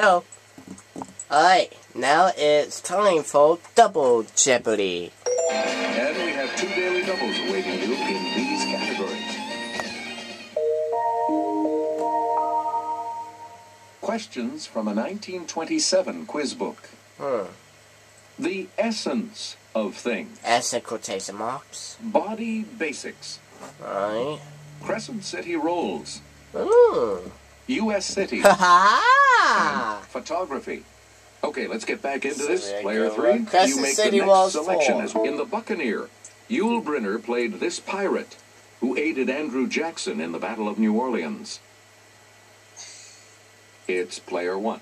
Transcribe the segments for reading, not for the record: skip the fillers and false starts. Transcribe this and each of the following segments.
go. Alright, now it's time for Double Jeopardy. And we have 2 daily doubles awaiting you in these categories. Questions from a 1927 quiz book. The essence of things. S in quotation marks. Body basics. Alright. Crescent City rolls. Ooh. U.S. cities. Ha-ha! Photography. Okay, let's get back into So this. there you Player go. 3, Crescent you make City the rolls next selection. 4. In The Buccaneer, Yul Brynner played this pirate who aided Andrew Jackson in the Battle of New Orleans. It's player 1.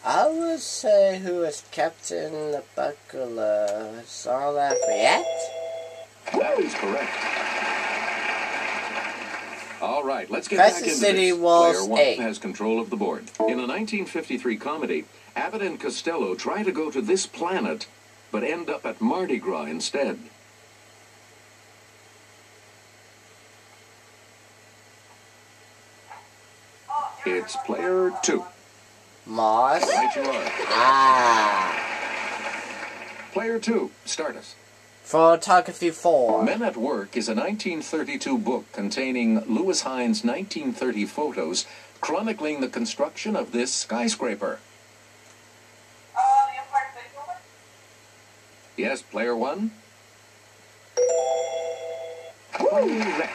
I would say who is Captain the Buckler? Saul Lafayette? That is correct. All right, let's get Crescent back into City this. Walls Player 1 8. has control of the board. In a 1953 comedy, Abbott and Costello try to go to this planet, but end up at Mardi Gras instead. It's player 2. Mars? Right you are. Player 2, start us. Photography 4. Men at Work is a 1932 book containing Lewis Hines' 1930 photos chronicling the construction of this skyscraper. The Empire State Building? Yes, player 1? Correct.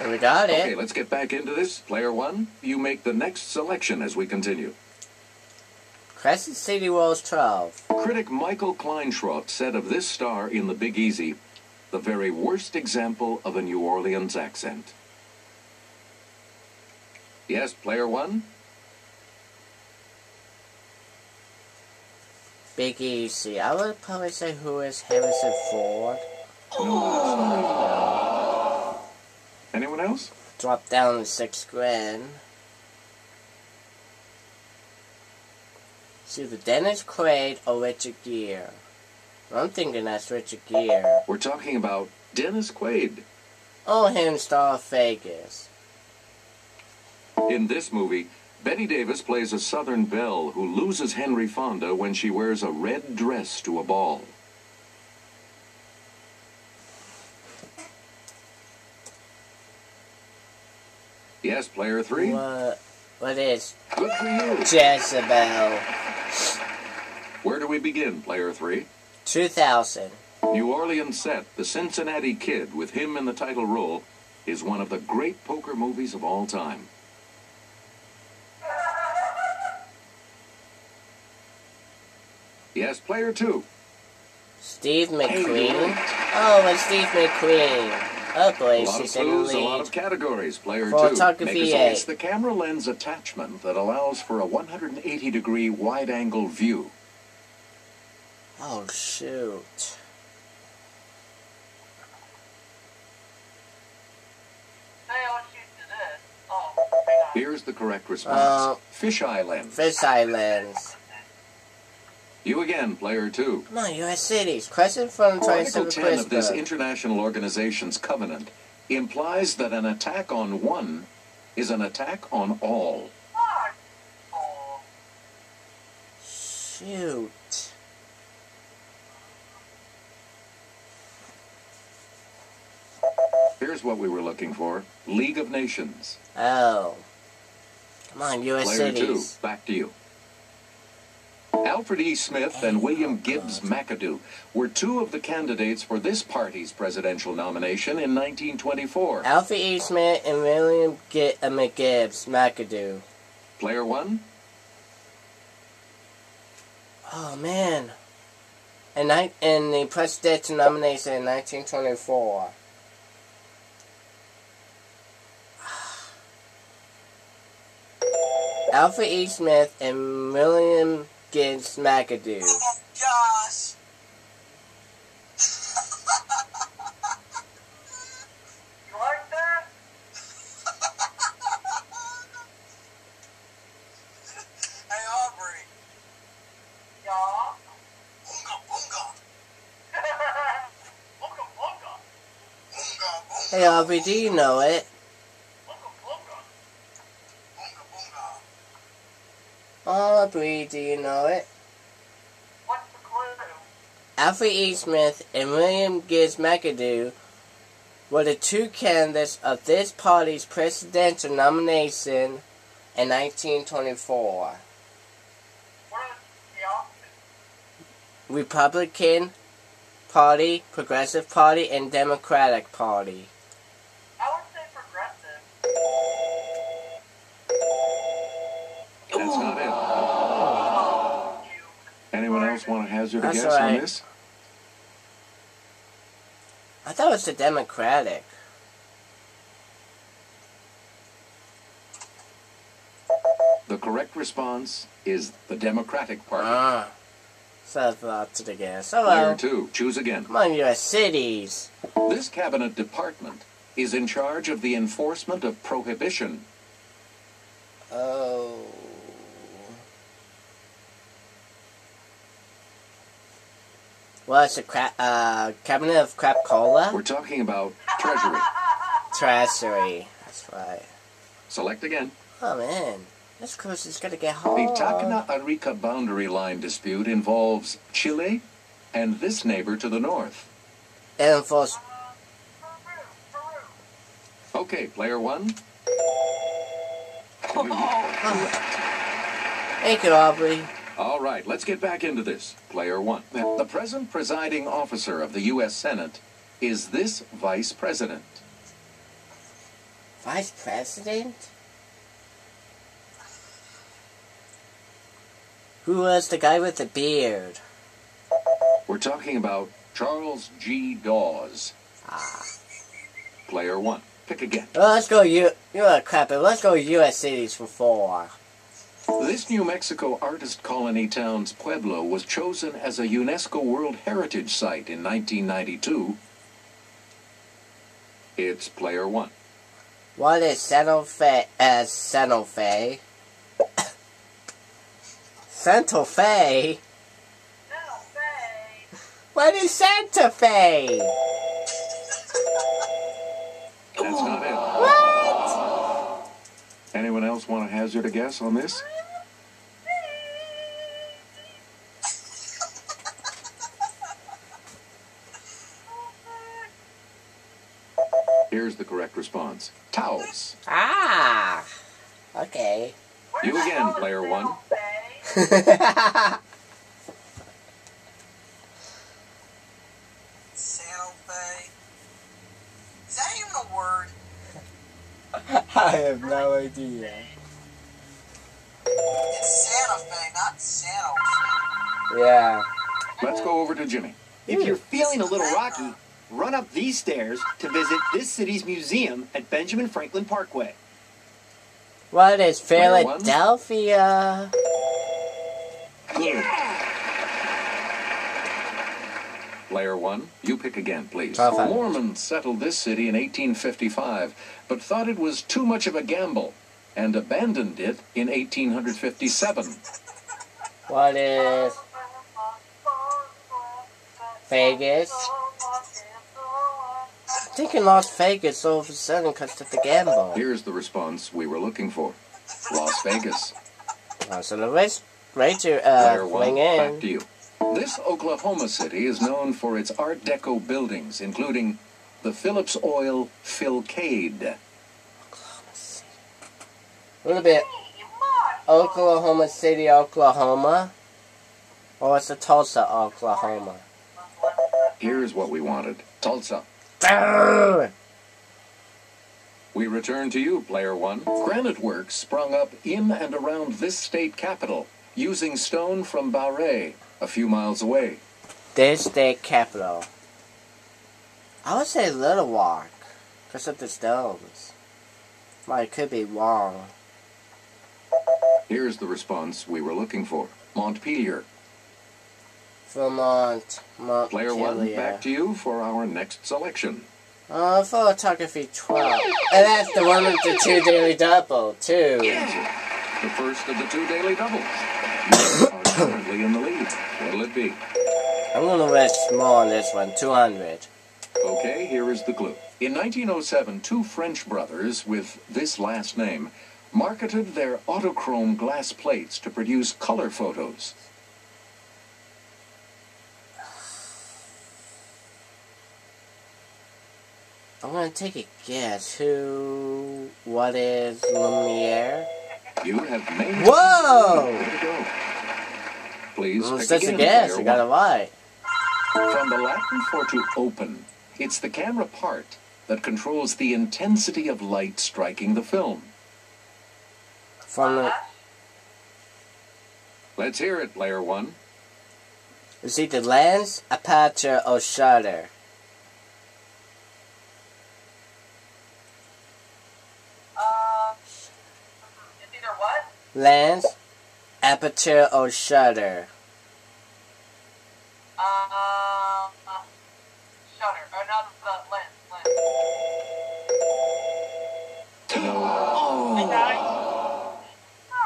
We got it. Okay, let's get back into this. Player 1, you make the next selection as we continue. Crescent City Walls 12. Critic Michael Kleinschrodt said of this star in The Big Easy, the very worst example of a New Orleans accent. Yes, player 1? Big Easy. I would probably say who is Harrison Ford. No. Anyone else? Drop down to $6,000. See the Dennis Quaid or Richard Gere. I'm thinking that's Richard Gere. We're talking about Dennis Quaid. Oh, him, Star of Vegas. In this movie, Bette Davis plays a Southern belle who loses Henry Fonda when she wears a red dress to a ball. Yes, player 3? What is? Good for you. Jezebel. Where do we begin, player 3? 2000. New Orleans set, The Cincinnati Kid, with him in the title role, is one of the great poker movies of all time. Yes, player 2. Steve McQueen. Hey, Oh, it's Steve McQueen. Oh boy, a lot of she's in the clues, a lot lead. of categories. Player 2. Photography Make us 8. It's the camera lens attachment that allows for a 180-degree wide-angle view. Oh shoot. Here's the correct response. Fisheye lens. Fish Islands. You again, player 2. Come on, U.S. cities. Crescent from Article 27 10 of this Pittsburgh. international organization's covenant implies that an attack on one is an attack on all. Shoot. Here's what we were looking for. League of Nations. Oh. Come on, U.S. Player 2, cities. back to you. Alfred E. Smith and William Gibbs McAdoo were 2 of the candidates for this party's presidential nomination in 1924. Alfred E. Smith and William McGibbs McAdoo. Player 1? Oh man. And the presidential nomination in 1924. Alfred E. Smith and William Gibbs McAdoo. Oh, gosh. You like that? Hey, Aubrey. Yeah? Boonga, boonga. Boonga, boonga. Boonga, boonga. Hey Aubrey, do you know it? Boonga, boonga. Boonga, boonga. Aubrey, do you know it? What's the clue? Alfred E. Smith and William Gibbs McAdoo were the two candidates of this party's presidential nomination in 1924. What are the options? Republican Party, Progressive Party, and Democratic Party. I would say progressive. That's not it. Oh, you. Anyone else want to hazard a That's guess all on right. this? I thought it was the Democratic. The correct response is the Democratic Party. So I thought to the guess. Player Hello. 2, choose again. Come on, U.S. cities. This cabinet department is in charge of the enforcement of prohibition. Oh. Well, it's a cabinet of crap cola? We're talking about Treasury. Treasury. That's right. Select again. Oh, man. This course is going to get The hard. Tacna-Arica boundary line dispute involves Chile and this neighbor to the north. And for Peru. Okay, player 1. Thank you, Aubrey. All right, let's get back into this. Player 1. The present presiding officer of the U.S. Senate is this vice president. Vice President? Who was the guy with the beard? We're talking about Charles G. Dawes. Player 1. Pick again. Well, let's go crap it. Let's go U.S. cities for 4. This New Mexico artist colony town's pueblo was chosen as a UNESCO World Heritage Site in 1992. It's player 1. What is Santa Fe? Santa Fe? Santa Fe? No, Faye. What is Santa Fe? That's not it. What? Anyone else want to hazard a guess on this? Here's the correct response. Taos. Ah. Okay. You again, player 1. Santa Fe. Is that even a word? I have no idea. It's Santa Fe, not Santa Fe. Yeah. Let's go over to Jimmy. If you're feeling a little rocky, run up these stairs to visit this city's museum at Benjamin Franklin Parkway. What is Player 1. Philadelphia? Good. Player 1, you pick again, please. Okay. Mormons settled this city in 1855, but thought it was too much of a gamble and abandoned it in 1857. What is Vegas? I'm thinking Las Vegas all of a sudden because of the gamble. Here's the response we were looking for. Las Vegas. So the race to Player 1, swing back in. to you. This Oklahoma city is known for its Art Deco buildings, including the Phillips Oil Philcade. A little bit Oklahoma City, Oklahoma. Or it's a Tulsa, Oklahoma. Here's what we wanted. Tulsa. Brrr. We return to you, player 1. Granite works sprung up in and around this state capital, using stone from Bahrain, a few miles away. This state capital. I would say Little Rock, because of the stones. Well, it could be wrong. Here's the response we were looking for. Montpelier. Vermont, Player 1, Montpelier. back to you for our next selection. Photography 12. And that's the one with the 2 daily double, too. The first of the 2 daily doubles. You are currently in the lead. What'll it be? I'm gonna bet small on this one, 200. Okay, here is the clue. In 1907, 2 French brothers with this last name marketed their autochrome glass plates to produce color photos. I'm gonna take a guess. What is Lumiere? You have made Whoa! Way to go. Please Well, it's pick just a again, guess. player You got it one. right. From the Latin for to open, it's the camera part that controls the intensity of light striking the film. From the, Let's hear it, player one. is it the lens, aperture, or shutter? It's either what? Lens, aperture, or shutter? Shutter. Or not the lens.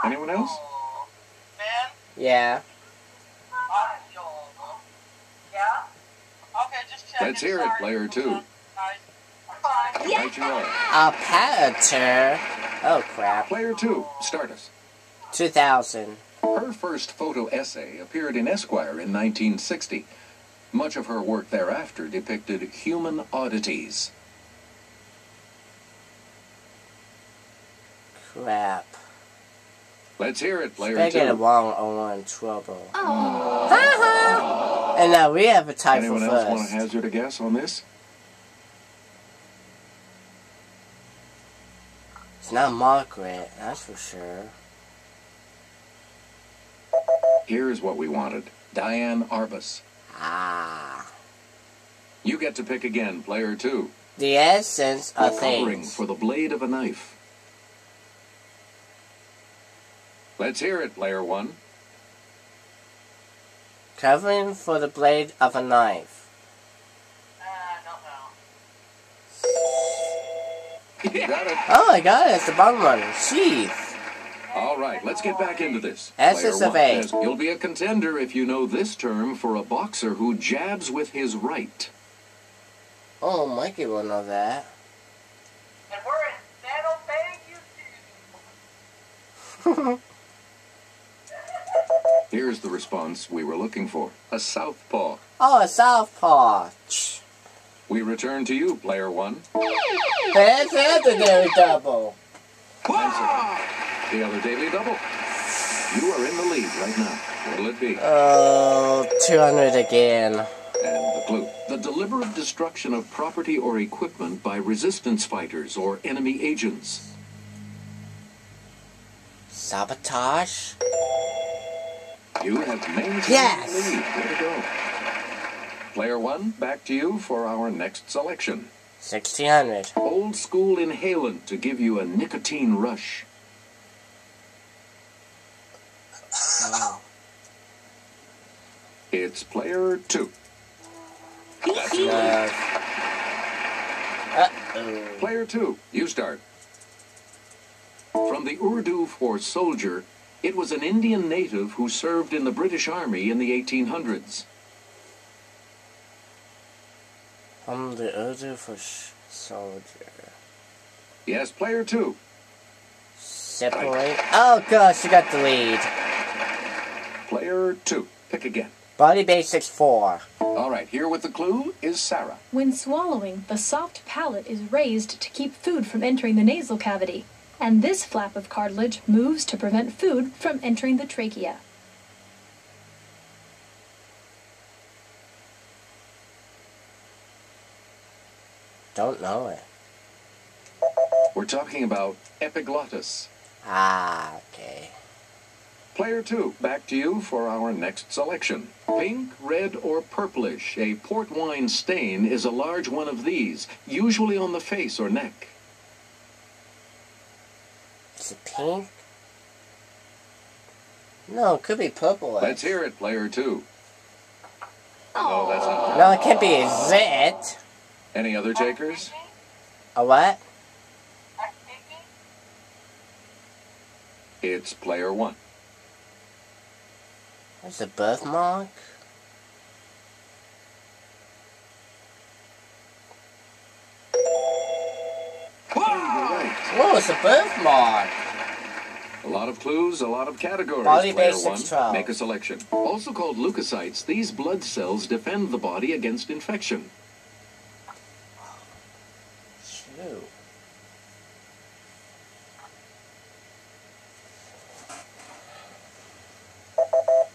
Anyone else? Man? Yeah. Yeah? Okay, just check. Let's hear it, player two. Right you are. Aperture. Oh crap. Player two, start us. 2000. Her first photo essay appeared in Esquire in 1960. Much of her work thereafter depicted human oddities. Crap. Let's hear it, player If I get it two. wrong, I'm in trouble. And now we have a tie for Anyone else want to first. hazard a guess on this? It's not Margaret, that's for sure. Here's what we wanted. Diane Arbus. Ah. You get to pick again, player two. The essence The of covering things. for the blade of a knife. Let's hear it, player one. Covering for the blade of a knife. Don't know. You got it. Oh my god, it's the bottom one. Sheath. All right, let's get back into this. Essence Player of one A. says, you'll be a contender if you know this term for a boxer who jabs with his right. Oh, Mikey will know that. And we're in San Jose, YouTube. Here's the response we were looking for. A southpaw. Oh, a southpaw. We return to you, player one. That's the other daily double. The other daily double. You are in the lead right now. What'll it be? Oh, 200 again. And the clue. The deliberate destruction of property or equipment by resistance fighters or enemy agents. Sabotage? You have maintained Yes! the lead. Way to go. Player one, back to you for our next selection. 1600. Old school inhalant to give you a nicotine rush. Oh. It's player two. That's No. right. Uh-oh. Player two, you start. From the Urdu for soldier, it was an Indian native who served in the British Army in the 1800s. I'm the Urdu for soldier. Yes, player two. Separate. Oh gosh, you got the lead. Player two. Pick again. Body Basics 4. All right, here with the clue is Sarah. When swallowing, the soft palate is raised to keep food from entering the nasal cavity, and this flap of cartilage moves to prevent food from entering the trachea. Don't know it. We're talking about epiglottis. Ah, okay. Player two, back to you for our next selection. Pink, red, or purplish, a port wine stain is a large one of these, usually on the face or neck. Is it pink? No, it could be purple. Let's hear it, player two. No, that's not. No, it can't be a zit. Any other takers? A what? It's player one. That's a birthmark? You're right. Whoa, it's a birthmark. A lot of clues, a lot of categories. Body Player Basics 1, 12. make a selection. Also called leukocytes, these blood cells defend the body against infection. Shoot.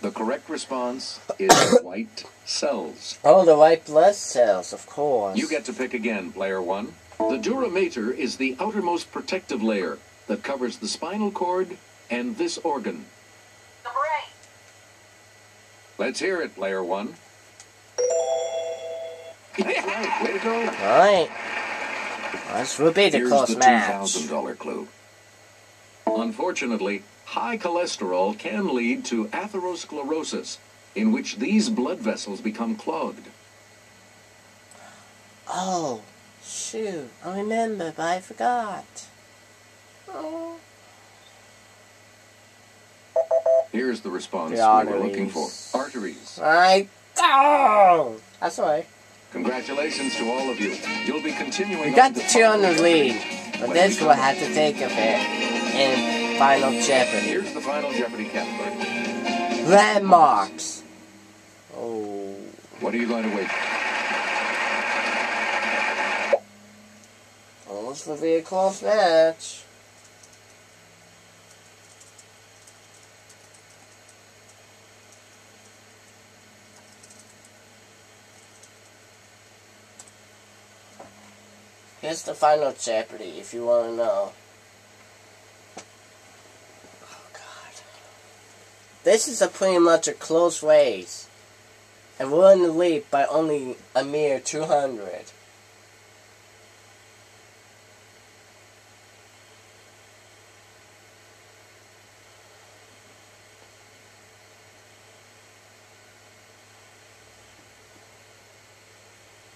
The correct response is white cells. Oh, the white blood cells, of course. You get to pick again, Player 1. The dura mater is the outermost protective layer that covers the spinal cord and this organ. The brain. Let's hear it, Player 1. That's right. Way to go. Alright. This will be the Here's close the match. $2,000 clue. Unfortunately, high cholesterol can lead to atherosclerosis, in which these blood vessels become clogged. Oh, shoot. I remember, but I forgot. Oh. Here's the response The we were looking for. arteries. Arteries. Oh! That's alright. Congratulations to all of you. You'll be continuing We got on the to 200 lead, but When this we will come have to take a bit in Final Jeopardy. Here's the final Jeopardy category. Landmarks. Oh. What are you going to wait? Almost will be a close match. Here's the Final Jeopardy, if you want to know. Oh, God. This is pretty much a close race. And we're in the lead by only a mere 200.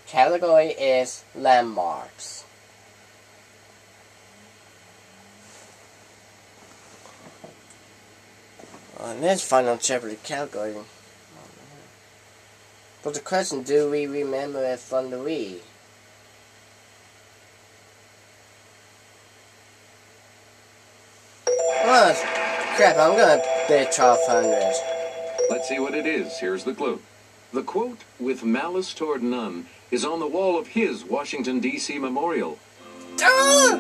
Category is landmarks. On this Final Jeopardy category. But the question, do we remember it from the Wii? Oh, crap, I'm gonna bet 1200. Let's see what it is. Here's the clue. The quote, "with malice toward none," is on the wall of his Washington, D.C. memorial. Ah!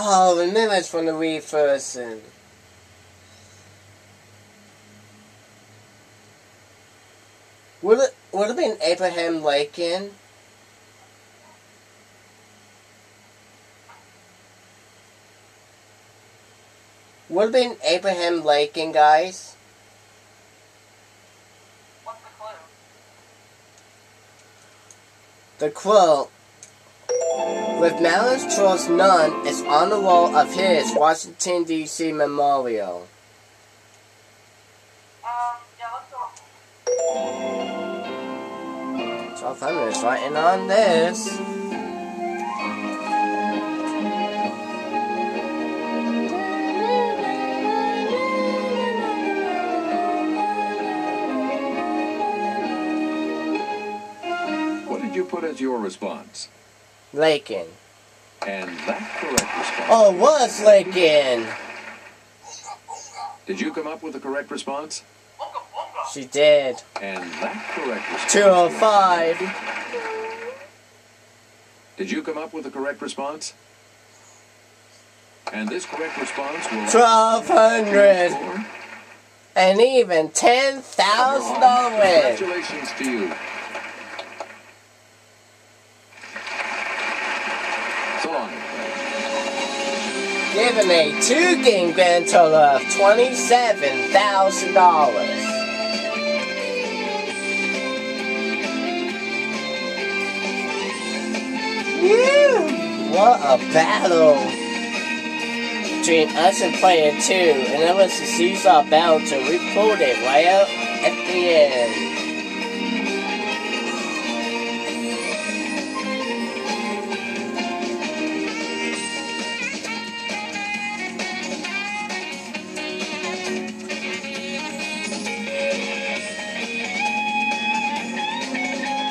Oh, remember it's from the Wii person. Would it have been Abraham Lincoln? Would have been Abraham Lincoln, guys? What's the clue? The quote, "with malice towards none," is on the wall of his Washington, D.C. memorial. Yeah, let's go. 1200 is writing on this. What did you put as your response? Lincoln. And that correct response. Oh, it was Lincoln. Did you come up with the correct response? Bunga, bunga. She did. And that correct response. 205. Did you come up with the correct response? And this correct response will... 1200. Four. And even $10,000. Congratulations to you. So long. Giving a 2-game grand total of $27,000. What a battle between us and player 2, and it was a seesaw battle till we pulled it right out at the end.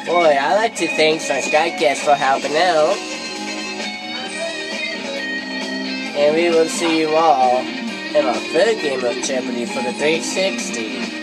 Boy, I like to thank my Sky Guest for helping out. And we will see you all in our third game of Jeopardy for the 360.